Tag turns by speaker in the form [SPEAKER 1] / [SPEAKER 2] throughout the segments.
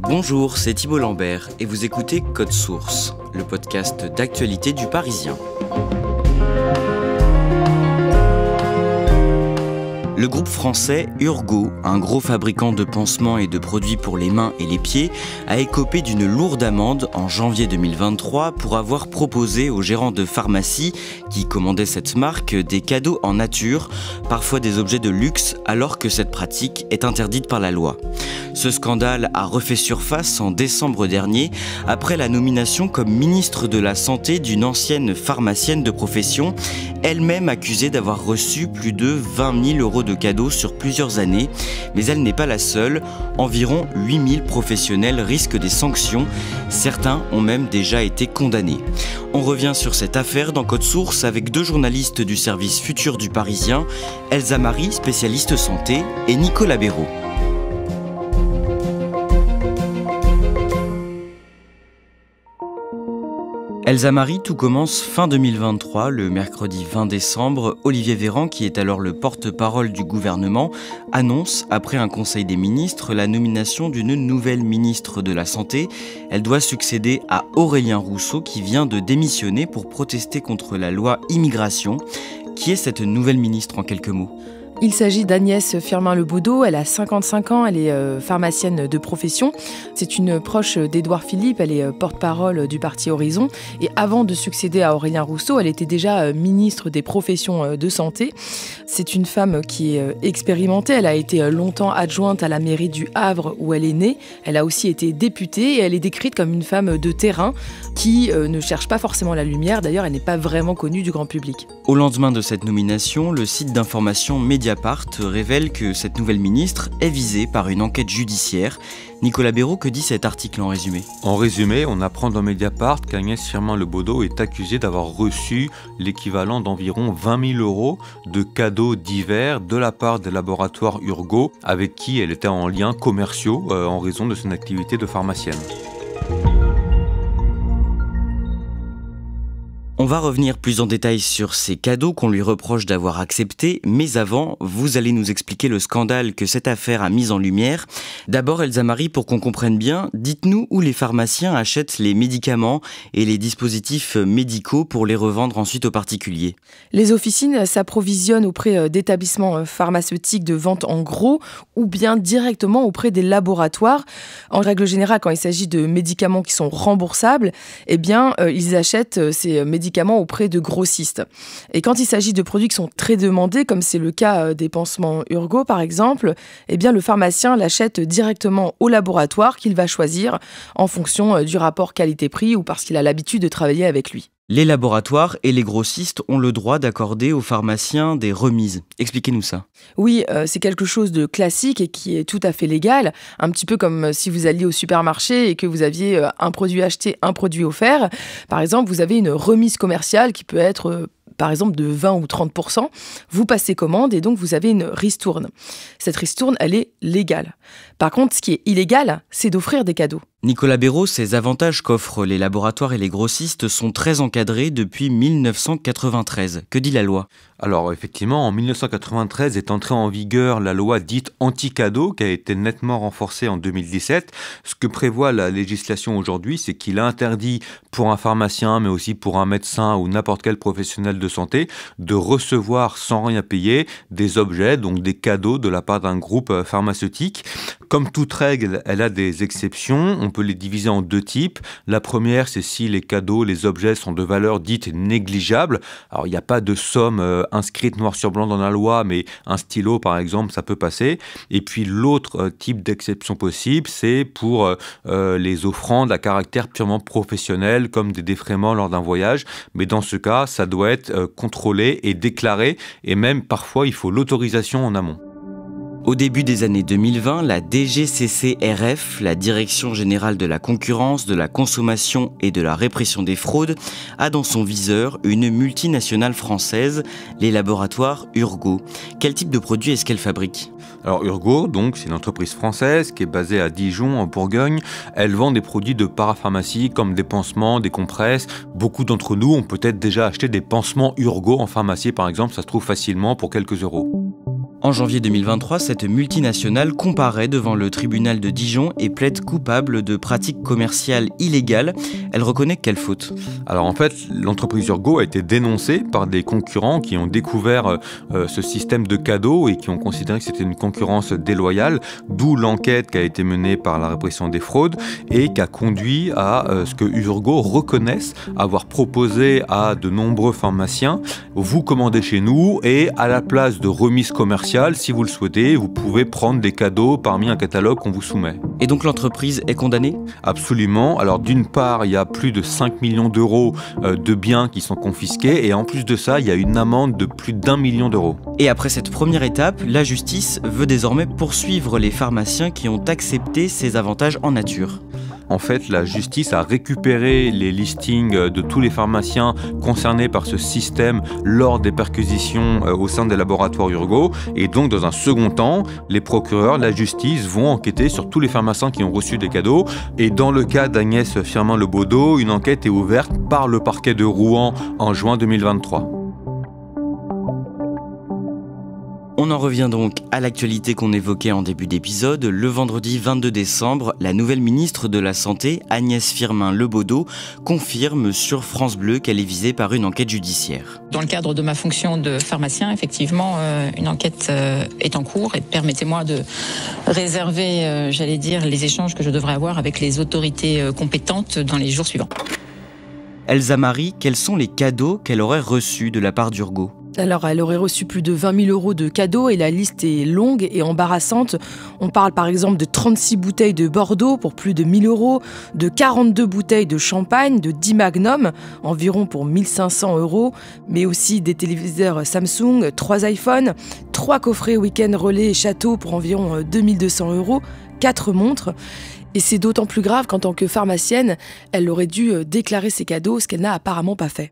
[SPEAKER 1] Bonjour, c'est Thibault Lambert et vous écoutez Code Source, le podcast d'actualité du Parisien. Le groupe français Urgo, un gros fabricant de pansements et de produits pour les mains et les pieds, a écopé d'une lourde amende en janvier 2023 pour avoir proposé aux gérants de pharmacie qui commandaient cette marque des cadeaux en nature, parfois des objets de luxe, alors que cette pratique est interdite par la loi. Ce scandale a refait surface en décembre dernier après la nomination comme ministre de la Santé d'une ancienne pharmacienne de profession, elle-même accusée d'avoir reçu plus de 20 000 euros de cadeaux sur plusieurs années. Mais elle n'est pas la seule. Environ 8 000 professionnels risquent des sanctions. Certains ont même déjà été condamnés. On revient sur cette affaire dans Code Source avec deux journalistes du service Futur du Parisien, Elsa Marie, spécialiste santé, et Nicolas Béraud. Elsa Marie, tout commence fin 2023, le mercredi 20 décembre. Olivier Véran, qui est alors le porte-parole du gouvernement, annonce, après un conseil des ministres, la nomination d'une nouvelle ministre de la Santé. Elle doit succéder à Aurélien Rousseau, qui vient de démissionner pour protester contre la loi immigration. Qui est cette nouvelle ministre en quelques mots ?
[SPEAKER 2] Il s'agit d'Agnès Firmin-Lebaudot, elle a 55 ans, elle est pharmacienne de profession. C'est une proche d'Édouard Philippe, elle est porte-parole du parti Horizon. Et avant de succéder à Aurélien Rousseau, elle était déjà ministre des professions de santé. C'est une femme qui est expérimentée, elle a été longtemps adjointe à la mairie du Havre où elle est née. Elle a aussi été députée et elle est décrite comme une femme de terrain qui ne cherche pas forcément la lumière. D'ailleurs, elle n'est pas vraiment connue du grand public.
[SPEAKER 1] Au lendemain de cette nomination, le site d'information Mediapart révèle que cette nouvelle ministre est visée par une enquête judiciaire. Nicolas Béraud, que dit cet article en résumé ?
[SPEAKER 3] En résumé, on apprend dans Mediapart qu'Agnès Firmin-Lebaudot est accusée d'avoir reçu l'équivalent d'environ 20 000 euros de cadeaux divers de la part des laboratoires Urgo, avec qui elle était en liens commerciaux en raison de son activité de pharmacienne.
[SPEAKER 1] On va revenir plus en détail sur ces cadeaux qu'on lui reproche d'avoir acceptés, mais avant, vous allez nous expliquer le scandale que cette affaire a mis en lumière. D'abord, Elsa Marie, pour qu'on comprenne bien, dites-nous où les pharmaciens achètent les médicaments et les dispositifs médicaux pour les revendre ensuite aux particuliers.
[SPEAKER 2] Les officines s'approvisionnent auprès d'établissements pharmaceutiques de vente en gros ou bien directement auprès des laboratoires. En règle générale, quand il s'agit de médicaments qui sont remboursables, eh bien, ils achètent ces médicaments auprès de grossistes. Et quand il s'agit de produits qui sont très demandés, comme c'est le cas des pansements Urgo par exemple, eh bien le pharmacien l'achète directement au laboratoire qu'il va choisir en fonction du rapport qualité-prix ou parce qu'il a l'habitude de travailler avec lui.
[SPEAKER 1] Les laboratoires et les grossistes ont le droit d'accorder aux pharmaciens des remises. Expliquez-nous ça.
[SPEAKER 2] Oui, c'est quelque chose de classique et qui est tout à fait légal. Un petit peu comme si vous alliez au supermarché et que vous aviez un produit acheté, un produit offert. Par exemple, vous avez une remise commerciale qui peut être par exemple de 20 ou 30%, vous passez commande et donc vous avez une ristourne. Cette ristourne, elle est légale. Par contre, ce qui est illégal, c'est d'offrir des cadeaux.
[SPEAKER 1] Nicolas Béraud, ces avantages qu'offrent les laboratoires et les grossistes sont très encadrés depuis 1993. Que dit la loi ?
[SPEAKER 3] Alors effectivement, en 1993 est entrée en vigueur la loi dite anti-cadeau qui a été nettement renforcée en 2017. Ce que prévoit la législation aujourd'hui, c'est qu'il interdit pour un pharmacien, mais aussi pour un médecin ou n'importe quel professionnel de santé, de recevoir sans rien payer des objets, donc des cadeaux de la part d'un groupe pharmaceutique. Comme toute règle, elle a des exceptions. On peut les diviser en deux types. La première, c'est si les cadeaux, les objets sont de valeur dite négligeable. Alors, il n'y a pas de somme inscrite noir sur blanc dans la loi, mais un stylo, par exemple, ça peut passer. Et puis, l'autre type d'exception possible, c'est pour les offrandes à caractère purement professionnel, comme des défraiements lors d'un voyage. Mais dans ce cas, ça doit être contrôlé et déclaré. Et même, parfois, il faut l'autorisation en amont.
[SPEAKER 1] Au début des années 2020, la DGCCRF, la Direction générale de la concurrence, de la consommation et de la répression des fraudes, a dans son viseur une multinationale française, les laboratoires Urgo. Quel type de produits est-ce qu'elle fabrique ?
[SPEAKER 3] Alors Urgo, donc, c'est une entreprise française qui est basée à Dijon, en Bourgogne. Elle vend des produits de parapharmacie comme des pansements, des compresses. Beaucoup d'entre nous ont peut-être déjà acheté des pansements Urgo en pharmacie, par exemple. Ça se trouve facilement pour quelques euros.
[SPEAKER 1] En janvier 2023, cette multinationale comparaît devant le tribunal de Dijon et plaide coupable de pratiques commerciales illégales. Elle reconnaît quelle faute?
[SPEAKER 3] Alors en fait, l'entreprise Urgo a été dénoncée par des concurrents qui ont découvert ce système de cadeaux et qui ont considéré que c'était une concurrence déloyale, d'où l'enquête qui a été menée par la répression des fraudes et qui a conduit à ce que Urgo reconnaisse avoir proposé à de nombreux pharmaciens: vous commandez chez nous et à la place de remise commerciale, si vous le souhaitez, vous pouvez prendre des cadeaux parmi un catalogue qu'on vous soumet.
[SPEAKER 1] Et donc l'entreprise est condamnée?
[SPEAKER 3] Absolument. Alors d'une part, il y a plus de 5 millions d'euros de biens qui sont confisqués et en plus de ça, il y a une amende de plus d'1 million d'euros.
[SPEAKER 1] Et après cette première étape, la justice veut désormais poursuivre les pharmaciens qui ont accepté ces avantages en nature.
[SPEAKER 3] En fait, la justice a récupéré les listings de tous les pharmaciens concernés par ce système lors des perquisitions au sein des laboratoires Urgo. Et donc, dans un second temps, les procureurs, la justice vont enquêter sur tous les pharmaciens qui ont reçu des cadeaux. Et dans le cas d'Agnès Firmin-Lebaudot, une enquête est ouverte par le parquet de Rouen en juin 2023.
[SPEAKER 1] On en revient donc à l'actualité qu'on évoquait en début d'épisode. Le vendredi 22 décembre, la nouvelle ministre de la Santé, Agnès Firmin-Lebaudot, confirme sur France Bleu qu'elle est visée par une enquête judiciaire.
[SPEAKER 4] Dans le cadre de ma fonction de pharmacien, effectivement, une enquête est en cours et permettez-moi de réserver, les échanges que je devrais avoir avec les autorités compétentes dans les jours suivants.
[SPEAKER 1] Elsa Marie, quels sont les cadeaux qu'elle aurait reçus de la part d'Urgo ?
[SPEAKER 2] Alors, elle aurait reçu plus de 20 000 euros de cadeaux et la liste est longue et embarrassante. On parle par exemple de 36 bouteilles de Bordeaux pour plus de 1 000 euros, de 42 bouteilles de champagne, de 10 Magnum, environ pour 1 500 euros, mais aussi des téléviseurs Samsung, 3 iPhones, 3 coffrets week-end relais et château pour environ 2 200 euros, 4 montres. Et c'est d'autant plus grave qu'en tant que pharmacienne, elle aurait dû déclarer ses cadeaux, ce qu'elle n'a apparemment pas fait.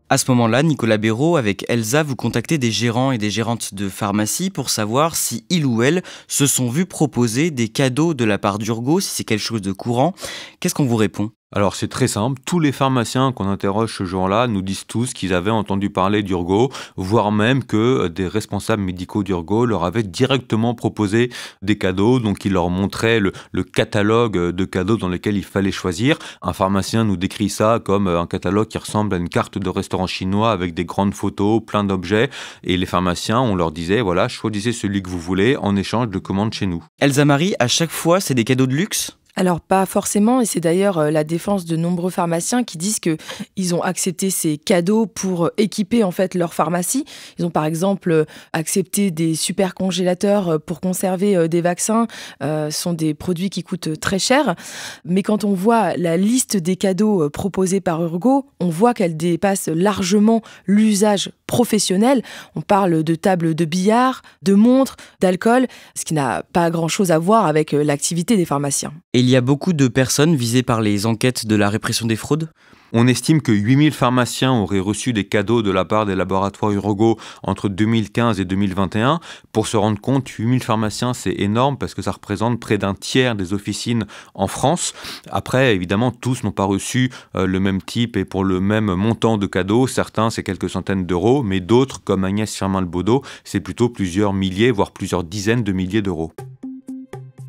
[SPEAKER 1] À ce moment-là, Nicolas Béraud, avec Elsa, vous contactez des gérants et des gérantes de pharmacie pour savoir si ils ou elles se sont vus proposer des cadeaux de la part d'Urgo, si c'est quelque chose de courant. Qu'est-ce qu'on vous répond ?
[SPEAKER 3] Alors c'est très simple, tous les pharmaciens qu'on interroge ce jour-là nous disent tous qu'ils avaient entendu parler d'Urgo, voire même que des responsables médicaux d'Urgo leur avaient directement proposé des cadeaux, donc ils leur montraient le catalogue de cadeaux dans lesquels il fallait choisir. Un pharmacien nous décrit ça comme un catalogue qui ressemble à une carte de restaurant chinois avec des grandes photos, plein d'objets, et les pharmaciens, on leur disait, voilà, choisissez celui que vous voulez en échange de commandes chez nous.
[SPEAKER 1] Elsa Marie, à chaque fois, c'est des cadeaux de luxe ?
[SPEAKER 2] Alors pas forcément, et c'est d'ailleurs la défense de nombreux pharmaciens qui disent qu'ils ont accepté ces cadeaux pour équiper en fait leur pharmacie. Ils ont par exemple accepté des super congélateurs pour conserver des vaccins. Ce sont des produits qui coûtent très cher. Mais quand on voit la liste des cadeaux proposés par Urgo, on voit qu'elle dépasse largement l'usage professionnel. On parle de tables de billard, de montres, d'alcool, ce qui n'a pas grand-chose à voir avec l'activité des pharmaciens.
[SPEAKER 1] Et il y a beaucoup de personnes visées par les enquêtes de la répression des fraudes ?
[SPEAKER 3] On estime que 8000 pharmaciens auraient reçu des cadeaux de la part des laboratoires Urgo entre 2015 et 2021. Pour se rendre compte, 8000 pharmaciens, c'est énorme parce que ça représente près d'un tiers des officines en France. Après, évidemment, tous n'ont pas reçu le même type et pour le même montant de cadeaux. Certains, c'est quelques centaines d'euros, mais d'autres, comme Agnès Firmin-Lebaudot, c'est plutôt plusieurs milliers, voire plusieurs dizaines de milliers d'euros.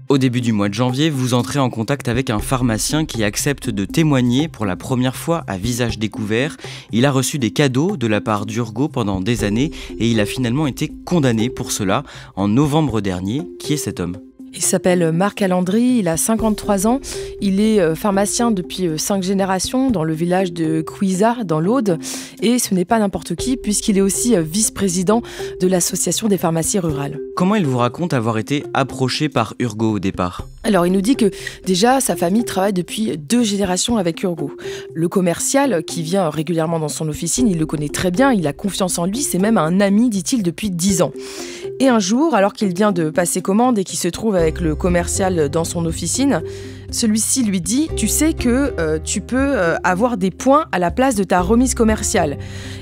[SPEAKER 1] Au début du mois de janvier, vous entrez en contact avec un pharmacien qui accepte de témoigner pour la première fois à visage découvert. Il a reçu des cadeaux de la part d'Urgo pendant des années et il a finalement été condamné pour cela en novembre dernier. Qui est cet homme ?
[SPEAKER 2] Il s'appelle Marc Alandry, il a 53 ans, il est pharmacien depuis 5 générations dans le village de Couisard, dans l'Aude, et ce n'est pas n'importe qui puisqu'il est aussi vice-président de l'association des pharmacies rurales.
[SPEAKER 1] Comment il vous raconte avoir été approché par Urgo au départ ?
[SPEAKER 2] Alors il nous dit que déjà sa famille travaille depuis 2 générations avec Urgo. Le commercial qui vient régulièrement dans son officine, il le connaît très bien, il a confiance en lui, c'est même un ami, dit-il, depuis 10 ans. Et un jour, alors qu'il vient de passer commande et qu'il se trouve avec le commercial dans son officine, celui-ci lui dit « Tu sais que tu peux avoir des points à la place de ta remise commerciale. »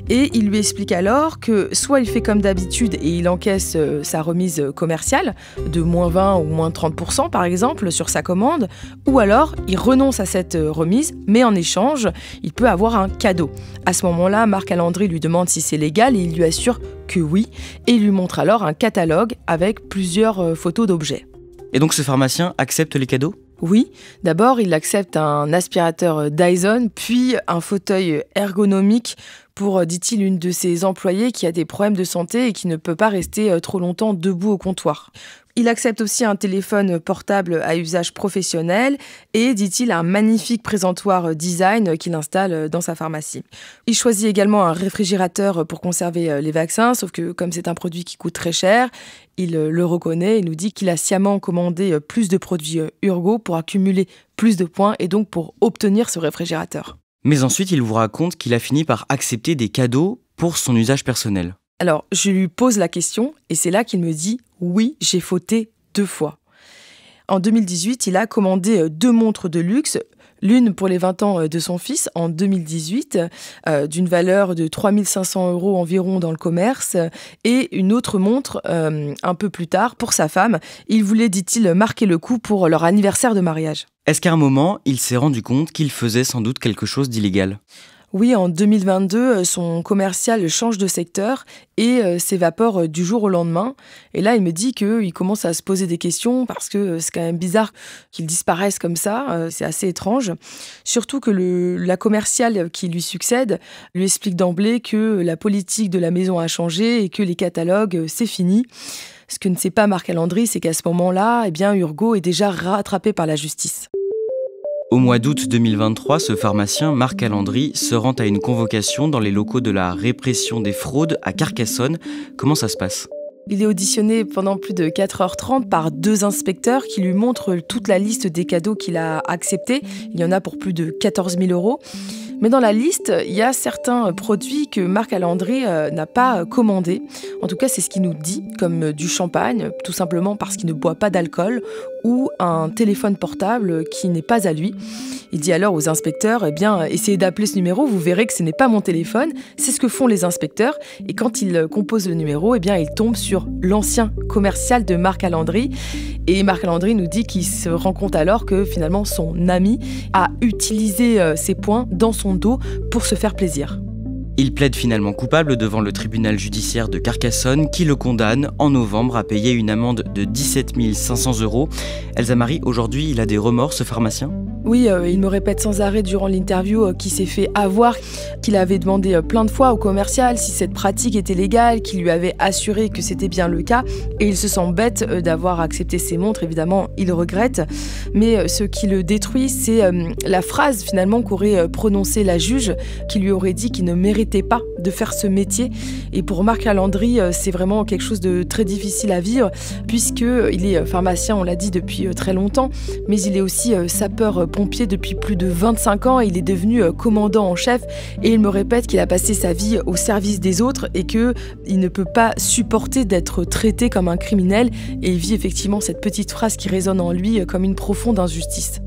[SPEAKER 2] Et il lui explique alors que soit il fait comme d'habitude et il encaisse sa remise remise commerciale de moins 20 ou moins 30% par exemple sur sa commande, ou alors il renonce à cette remise, mais en échange, il peut avoir un cadeau. À ce moment-là, Marc-Alandry lui demande si c'est légal et il lui assure que oui, et il lui montre alors un catalogue avec plusieurs photos d'objets.
[SPEAKER 1] Et donc ce pharmacien accepte les cadeaux ?
[SPEAKER 2] Oui, d'abord il accepte un aspirateur Dyson, puis un fauteuil ergonomique pour, dit-il, une de ses employées qui a des problèmes de santé et qui ne peut pas rester trop longtemps debout au comptoir. Il accepte aussi un téléphone portable à usage professionnel et, dit-il, un magnifique présentoir design qu'il installe dans sa pharmacie. Il choisit également un réfrigérateur pour conserver les vaccins, sauf que comme c'est un produit qui coûte très cher, il le reconnaît et nous dit qu'il a sciemment commandé plus de produits Urgo pour accumuler plus de points et donc pour obtenir ce réfrigérateur.
[SPEAKER 1] Mais ensuite, il vous raconte qu'il a fini par accepter des cadeaux pour son usage personnel.
[SPEAKER 2] Alors, je lui pose la question et c'est là qu'il me dit « Oui, j'ai fauté 2 fois ». En 2018, il a commandé 2 montres de luxe, l'une pour les 20 ans de son fils en 2018, d'une valeur de 3 500 € environ dans le commerce, et une autre montre un peu plus tard pour sa femme. Il voulait, dit-il, marquer le coup pour leur anniversaire de mariage.
[SPEAKER 1] Est-ce qu'à un moment, il s'est rendu compte qu'il faisait sans doute quelque chose d'illégal ?
[SPEAKER 2] Oui, en 2022, son commercial change de secteur et s'évapore du jour au lendemain. Et là, il me dit qu'il commence à se poser des questions parce que c'est quand même bizarre qu'il disparaisse comme ça. C'est assez étrange. Surtout que la commerciale qui lui succède lui explique d'emblée que la politique de la maison a changé et que les catalogues, c'est fini. Ce que ne sait pas Marc-Alandry, c'est qu'à ce moment-là, Urgo est déjà rattrapé par la justice.
[SPEAKER 1] Au mois d'août 2023, ce pharmacien, Marc-Alandry, se rend à une convocation dans les locaux de la répression des fraudes à Carcassonne. Comment ça se passe ?
[SPEAKER 2] Il est auditionné pendant plus de 4h30 par 2 inspecteurs qui lui montrent toute la liste des cadeaux qu'il a acceptés. Il y en a pour plus de 14 000 €. Mais dans la liste, il y a certains produits que Marc-Alandry n'a pas commandés. En tout cas, c'est ce qu'il nous dit, comme du champagne, tout simplement parce qu'il ne boit pas d'alcool, ou un téléphone portable qui n'est pas à lui. Il dit alors aux inspecteurs, essayez d'appeler ce numéro, vous verrez que ce n'est pas mon téléphone. C'est ce que font les inspecteurs. Et quand ils composent le numéro, ils tombent sur l'ancien commercial de Marc-Alandry. Et Marc-Alandry nous dit qu'il se rend compte alors que finalement son ami a utilisé ses points dans son dos pour se faire plaisir.
[SPEAKER 1] Il plaide finalement coupable devant le tribunal judiciaire de Carcassonne qui le condamne en novembre à payer une amende de 17 500 €. Elsa Marie, aujourd'hui, il a des remords, ce pharmacien ?
[SPEAKER 2] Oui, il me répète sans arrêt durant l'interview qu'il s'est fait avoir, qu'il avait demandé plein de fois au commercial si cette pratique était légale, qu'il lui avait assuré que c'était bien le cas. Et il se sent bête d'avoir accepté ces montres, évidemment, il regrette. Mais ce qui le détruit, c'est la phrase finalement qu'aurait prononcée la juge, qui lui aurait dit qu'il ne méritait pas de faire ce métier. Et pour Marc-Alandry, c'est vraiment quelque chose de très difficile à vivre, puisqu'il est pharmacien, on l'a dit, depuis très longtemps, mais il est aussi sapeur-pompier depuis plus de 25 ans et il est devenu commandant en chef. Et il me répète qu'il a passé sa vie au service des autres et qu'il ne peut pas supporter d'être traité comme un criminel. Et il vit effectivement cette petite phrase qui résonne en lui comme une profonde injustice.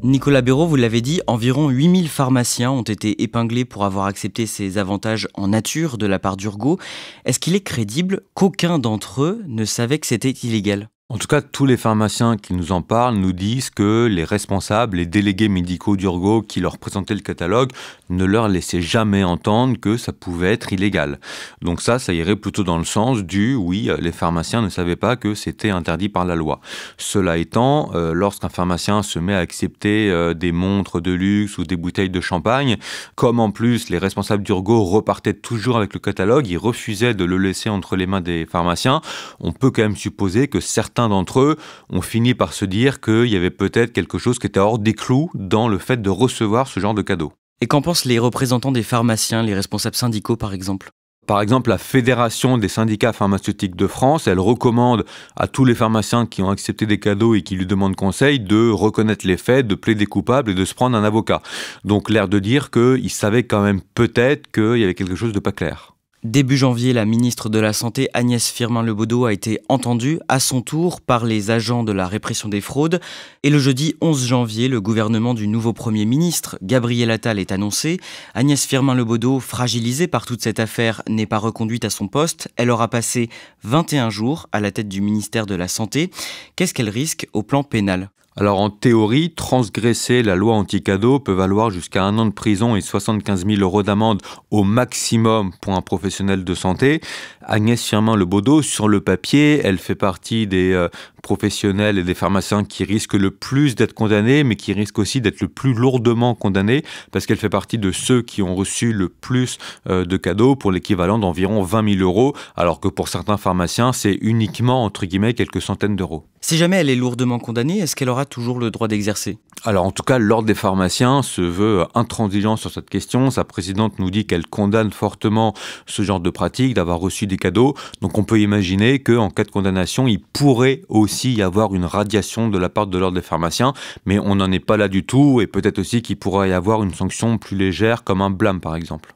[SPEAKER 1] Nicolas Béraud, vous l'avez dit, environ 8000 pharmaciens ont été épinglés pour avoir accepté ces avantages en nature de la part d'Urgo. Est-ce qu'il est crédible qu'aucun d'entre eux ne savait que c'était illégal ?
[SPEAKER 3] En tout cas, tous les pharmaciens qui nous en parlent nous disent que les responsables, les délégués médicaux d'Urgo qui leur présentaient le catalogue ne leur laissaient jamais entendre que ça pouvait être illégal. Donc ça irait plutôt dans le sens du « oui, les pharmaciens ne savaient pas que c'était interdit par la loi ». Cela étant, lorsqu'un pharmacien se met à accepter des montres de luxe ou des bouteilles de champagne, comme en plus les responsables d'Urgo repartaient toujours avec le catalogue, ils refusaient de le laisser entre les mains des pharmaciens, on peut quand même supposer que certains d'entre eux ont fini par se dire qu'il y avait peut-être quelque chose qui était hors des clous dans le fait de recevoir ce genre de cadeau.
[SPEAKER 1] Et qu'en pensent les représentants des pharmaciens, les responsables syndicaux par exemple ?
[SPEAKER 3] Par exemple, la Fédération des syndicats pharmaceutiques de France, elle recommande à tous les pharmaciens qui ont accepté des cadeaux et qui lui demandent conseil de reconnaître les faits, de plaider coupable et de se prendre un avocat. Donc l'air de dire qu'ils savaient quand même peut-être qu'il y avait quelque chose de pas clair.
[SPEAKER 1] Début janvier, la ministre de la Santé Agnès Firmin-Le Bodo a été entendue à son tour par les agents de la répression des fraudes. Et le jeudi 11 janvier, le gouvernement du nouveau Premier ministre, Gabriel Attal, est annoncé. Agnès Firmin-Le-Bodo, fragilisée par toute cette affaire, n'est pas reconduite à son poste. Elle aura passé 21 jours à la tête du ministère de la Santé. Qu'est-ce qu'elle risque au plan pénal ?
[SPEAKER 3] Alors en théorie, transgresser la loi anti-cadeau peut valoir jusqu'à 1 an de prison et 75 000 € d'amende au maximum pour un professionnel de santé. Agnès Firmin-Le-Bodo, sur le papier, elle fait partie des professionnels et des pharmaciens qui risquent le plus d'être condamnés, mais qui risquent aussi d'être le plus lourdement condamnés, parce qu'elle fait partie de ceux qui ont reçu le plus de cadeaux pour l'équivalent d'environ 20 000 €, alors que pour certains pharmaciens, c'est uniquement, entre guillemets, quelques centaines d'euros.
[SPEAKER 1] Si jamais elle est lourdement condamnée, est-ce qu'elle aura toujours le droit d'exercer ?
[SPEAKER 3] Alors en tout cas, l'Ordre des pharmaciens se veut intransigeant sur cette question. Sa présidente nous dit qu'elle condamne fortement ce genre de pratique, d'avoir reçu des cadeaux. Donc on peut imaginer qu'en cas de condamnation, il pourrait aussi y avoir une radiation de la part de l'Ordre des pharmaciens, mais on n'en est pas là du tout, et peut-être aussi qu'il pourrait y avoir une sanction plus légère, comme un blâme par exemple.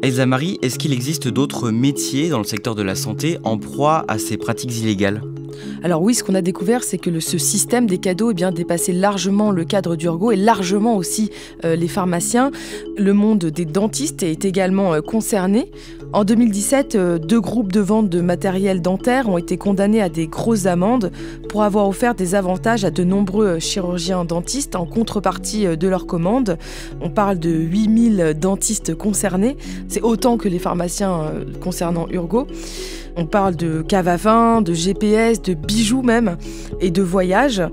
[SPEAKER 1] Elsa Marie, est-ce qu'il existe d'autres métiers dans le secteur de la santé en proie à ces pratiques illégales ?
[SPEAKER 2] Alors oui, ce qu'on a découvert, c'est que ce système des cadeaux dépassait largement le cadre d'Urgo et largement aussi les pharmaciens. Le monde des dentistes est également concerné. En 2017, 2 groupes de vente de matériel dentaire ont été condamnés à des grosses amendes pour avoir offert des avantages à de nombreux chirurgiens dentistes en contrepartie de leurs commandes. On parle de 8000 dentistes concernés. C'est autant que les pharmaciens concernant Urgo. On parle de cave à vin, de GPS, de bijoux même, et de voyages.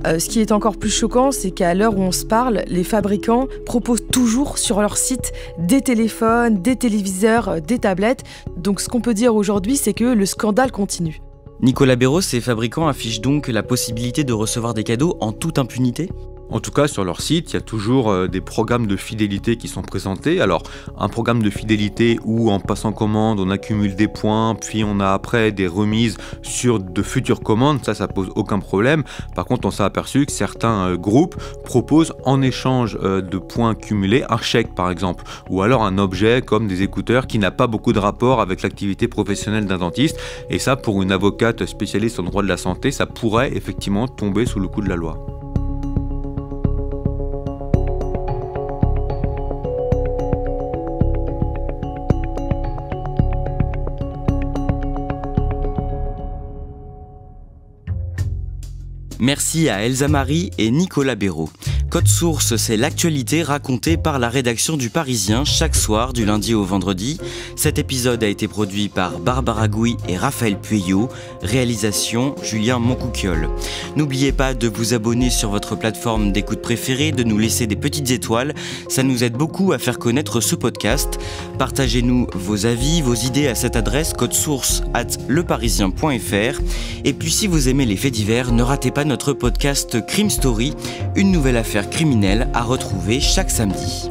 [SPEAKER 2] Ce qui est encore plus choquant, c'est qu'à l'heure où on se parle, les fabricants proposent toujours sur leur site des téléphones, des téléviseurs, des tablettes. Donc ce qu'on peut dire aujourd'hui, c'est que le scandale continue.
[SPEAKER 1] Nicolas Béraud, ces fabricants affichent donc la possibilité de recevoir des cadeaux en toute impunité ?
[SPEAKER 3] En tout cas, sur leur site, il y a toujours des programmes de fidélité qui sont présentés. Alors, un programme de fidélité où, en passant commande, on accumule des points, puis on a après des remises sur de futures commandes, ça pose aucun problème. Par contre, on s'est aperçu que certains groupes proposent en échange de points cumulés un chèque, par exemple, ou alors un objet comme des écouteurs qui n'a pas beaucoup de rapport avec l'activité professionnelle d'un dentiste. Et ça, pour une avocate spécialiste en droit de la santé, ça pourrait effectivement tomber sous le coup de la loi.
[SPEAKER 1] Merci à Elsa Marie et Nicolas Béraud. Code Source, c'est l'actualité racontée par la rédaction du Parisien chaque soir du lundi au vendredi. Cet épisode a été produit par Barbara Gouy et Raphaël Pueyo. Réalisation Julien Moncouquiol. N'oubliez pas de vous abonner sur votre plateforme d'écoute préférée, de nous laisser des petites étoiles. Ça nous aide beaucoup à faire connaître ce podcast. Partagez-nous vos avis, vos idées à cette adresse codesource@leparisien.fr. Et puis si vous aimez les faits divers, ne ratez pas notre podcast Crime Story, une nouvelle affaire criminelle à retrouver chaque samedi.